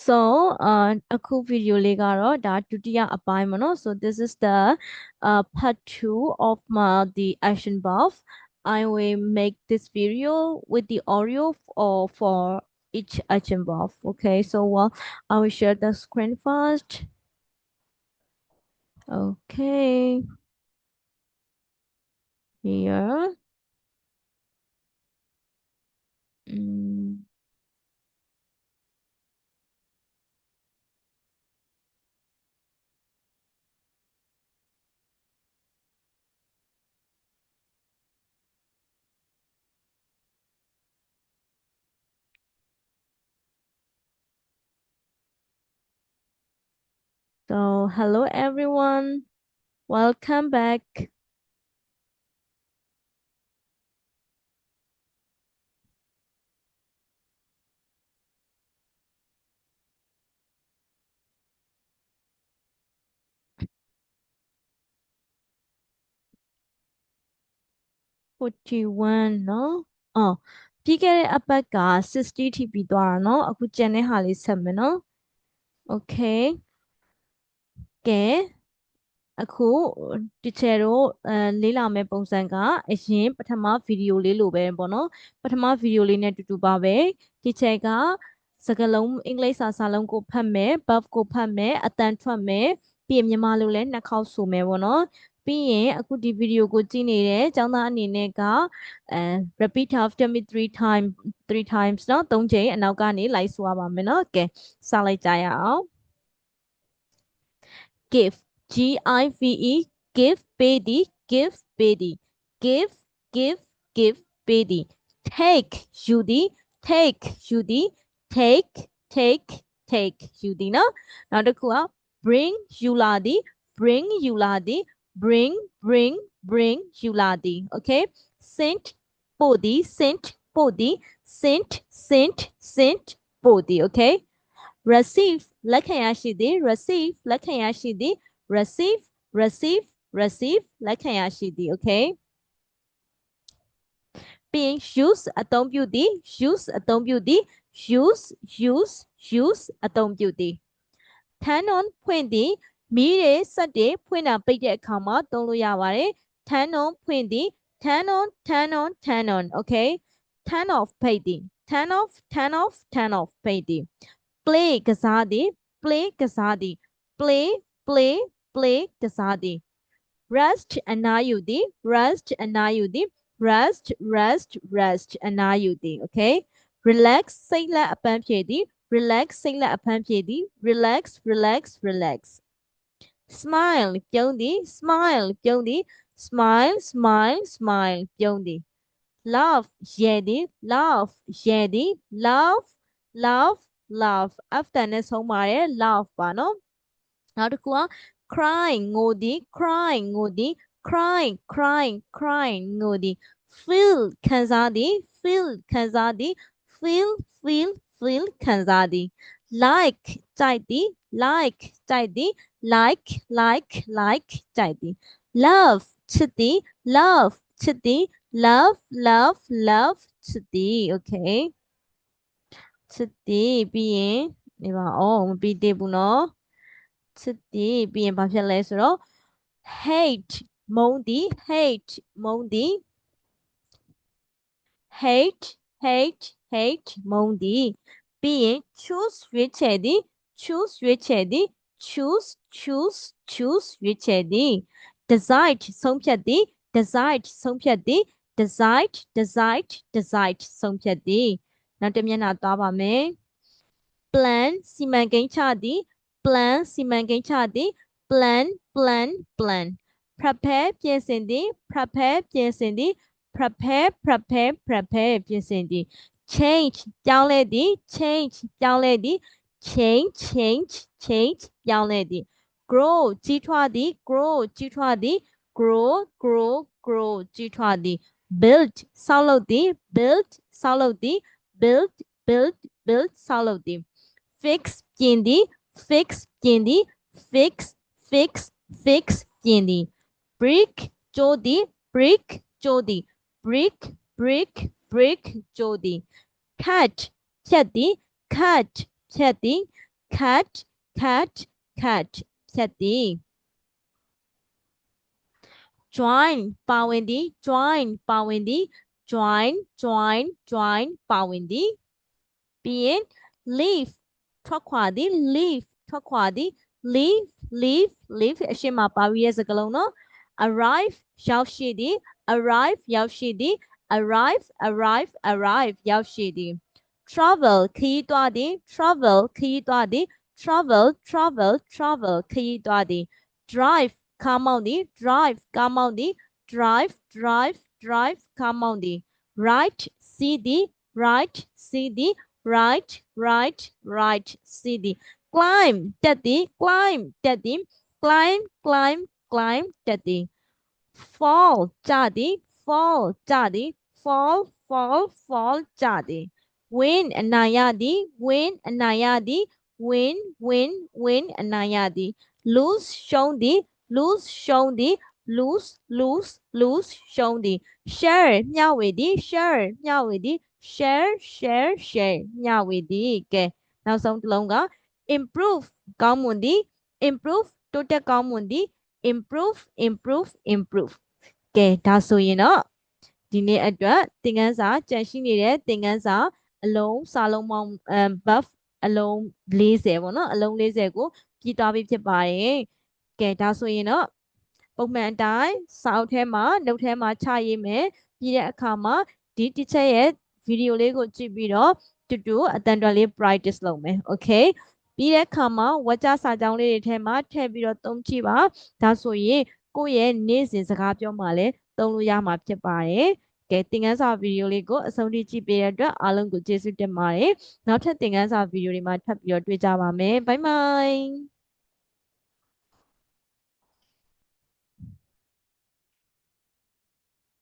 Soအခု video လေးကတော့ဒါဒုတိယအပိုင်းပေါ့နော် so this is the part 2 of the action buff. I will make this video with the audio or for each action buff. Okay, so I will share the screen first. Okay, here. Mm. So hello everyone, welcome back. $41 နော်အော်ပြီးခဲ့တဲ့အပတ်က60ထိပြီးသွားတာနော်အခုကျန်တဲ့ဟာလေးဆက်မယ်နော် Okay ကဲအခုတီချယ်တို့လေးလာမယ့်ပုံစံကအရင်ပထမဗီဒီယိုလေးလိုပဲပေါ့နော်ပထမဗီဒီယိုလေးနဲ့တူတူပါပဲတီချယ်ကစကားလုံးအင်္ဂလိပ်စာလုံးကိုဖတ်မယ် buff ကိုဖတ်မယ်အတန်ထွက်မယ်ပြီးရင်မြန်မာလိုလည်းနှစ်ခေါက်ဆိုမယ်ပေါ့နော်ပြီးရင်အခုဒီဗီဒီယိုကိုကြည့်နေတဲ့ကျောင်းသားအနေနဲ့ကrepeat after me 3 times เนาะ3ချိန်အနောက်ကနေလိုက်ဆိုရပါမယ်เนาะကဲစလိုက်ကြရအောင် give give give baby give baby give give baby take Judy take Judy take Judy เนาะနောက်တစ်ခုက bring ယူလာသည် bring ယူလာသည် bring ယူလာသည် okay sent ပို့သည် sent ပို့သည် sent ပို့သည် okay receive လက်ခံရရှိသည် receive လက်ခံရရှိသည် receive လက်ခံရရှိသည် okay ပြီးရင် use အသုံးပြုသည် use အသုံးပြုသည် use အသုံးပြုသည် turn on ဖွင့်သည်မီးတွေစက်တွေဖွင့်တာပိတ်တဲ့အခါမှာသုံးလို့ရပါတယ် turn on ဖွင့်သည် turn on okay turn off ပိတ်သည် turn off ပိတ်သည် play ကစားသည် play ကစားသည် play ကစားသည် rest အနားယူသည် rest အနားယူသည် rest အနားယူသည် okay relax စိတ်လက်အပန်းဖြေသည် relax စိတ်လက်အပန်းဖြေသည် relax smile ပြုံးသည် smile ပြုံးသည် smile ပြုံးသည် laugh ရဲသည် laugh ရဲသည် laugh after နဲ့ဆုံးပါတယ် laugh ပါနော်နောက်တစ်ခုက cry ငိုသည် cry ငိုသည် cry ငိုသည် feel ခံစားသည် feel ခံစားသည် feel ခံစားသည် like ကြိုက်သည် like ကြိုက်သည် like ကြိုက်သည် love ချစ်သည် love ချစ်သည် love ချစ်သည် okay ချစ်သည်ပြီးရင်ဒီပါမပြီးသေးဘူးနော်ချစ်သည်ပြီးရင်ဘာဖြစ်လဲဆိုတော့ hate မုန်းသည် hate မုန်းသည် hate မုန်းသည်ပြီးရင် choose ရွေးချယ်သည် choose ရွေးချယ်သည် choose ရွေးချယ်သည် decide ဆုံးဖြတ်သည် decide ဆုံးဖြတ်သည် decide ဆုံးဖြတ်သည်နောက်တစ်မျက်နှာသွားပါမယ် plan စီမံကိန်းချသည် plan စီမံကိန်းချသည် plan prepare ပြင်ဆင်သည် prepare ပြင်ဆင်သည် prepare ပြင်ဆင်သည် change ပြောင်းလဲသည် change ပြောင်းလဲသည် change ပြောင်းလဲသည် grow ကြီးထွားသည် grow ကြီးထွားသည် grow ကြီးထွားသည် build ဆောက်လုပ်သည် build ဆောက်လုပ်သည် build ဆောက်လုပ်သည် fix ပြင်သည် fix ပြင်သည် fix ပြင်သည် brick ကျိုးသည် brick ကျိုးသည် brick ကျိုးသည် cut ဖြတ်သည် cut ဖြတ်သည် cat cat cat ဖြတ်သည် join ပါဝင်သည် join ပါဝင်သည် join join join ပါဝင်သည်ပြီးရင် leave ထွက်ခွာသည် leave ထွက်ခွာသည် leave leave leave အရှင်းမှာပါပြီးရဲ့စကားလုံးနော် arrive ရောက်ရှိသည် arrive ရောက်ရှိသည် arrive arrive arrive ရောက်ရှိသည် travel ခရီးသွားသည် travel ခရီးသွားသည် travel travel travel ခရီးသွားသည် drive ကားမောင်းသည် drive ကားမောင်းသည် drive drive drive ကားမောင်းသည် right စီးသည် right စီးသည် right right right စီးသည် climb တက်သည် climb တက်သည် climb climb climb တက်သည် fall ကျသည် fall ကျသည် fall fall fall ကျသည် win အနိုင်ရသည် win အနိုင်ရသည် win win win အနိုင်ရသည် lose ရှုံးသည် lose ရှုံးသည် lose lose lose ရှုံးသည် share မျှဝေသည် share မျှဝေသည် share share share မျှဝေသည်ကဲနောက်ဆုံးတစ်လုံးက improve ကောင်းမွန်သည် improve တိုးတက်ကောင်းမွန်သည် improve improve improve ကဲဒါဆိုရင်တော့ဒီနေ့အတွက်သင်ခန်းစာကြန့်ရှိနေတဲ့သင်ခန်းစာအလုံးစာလုံးပေါင်းbuff အလုံး40ပေါ့နော်အလုံး40ကိုပြီးသွားပြီဖြစ်ပါတယ်ကဲဒါဆိုရင်တော့ပုံမှန်အတိုင်းစာအုပ်ထဲမှာ note ထဲမှာချရေးမယ်ပြီးတဲ့အခါမှာဒီ teacher ရဲ့ video လေးကိုကြည့်ပြီးတော့တူတူအတန်တော်လေး practice လုပ်မယ် okay ပြီးတဲ့အခါမှာဝါကျစာကြောင်းလေးတွေထဲမှာထည့်ပြီးတော့သုံးကြည့်ပါဒါဆိုရင်ကိုယ့်ရဲ့နေ့စဉ်စကားပြောမှလည်းသုံးလို့ရမှာဖြစ်ပါတယ်ကဲသင်ခန်းစာဗီဒီယိုလေးကိုအဆုံးထိကြည့်ပေးတဲ့အတွက်အားလုံးကိုကျေးဇူးတင်ပါတယ်နောက်ထပ်သင်ခန်းစာဗီဒီယိုတွေမှာထပ်ပြီးတော့တွေ့ကြပါမယ်ဘိုင်ဘိုင်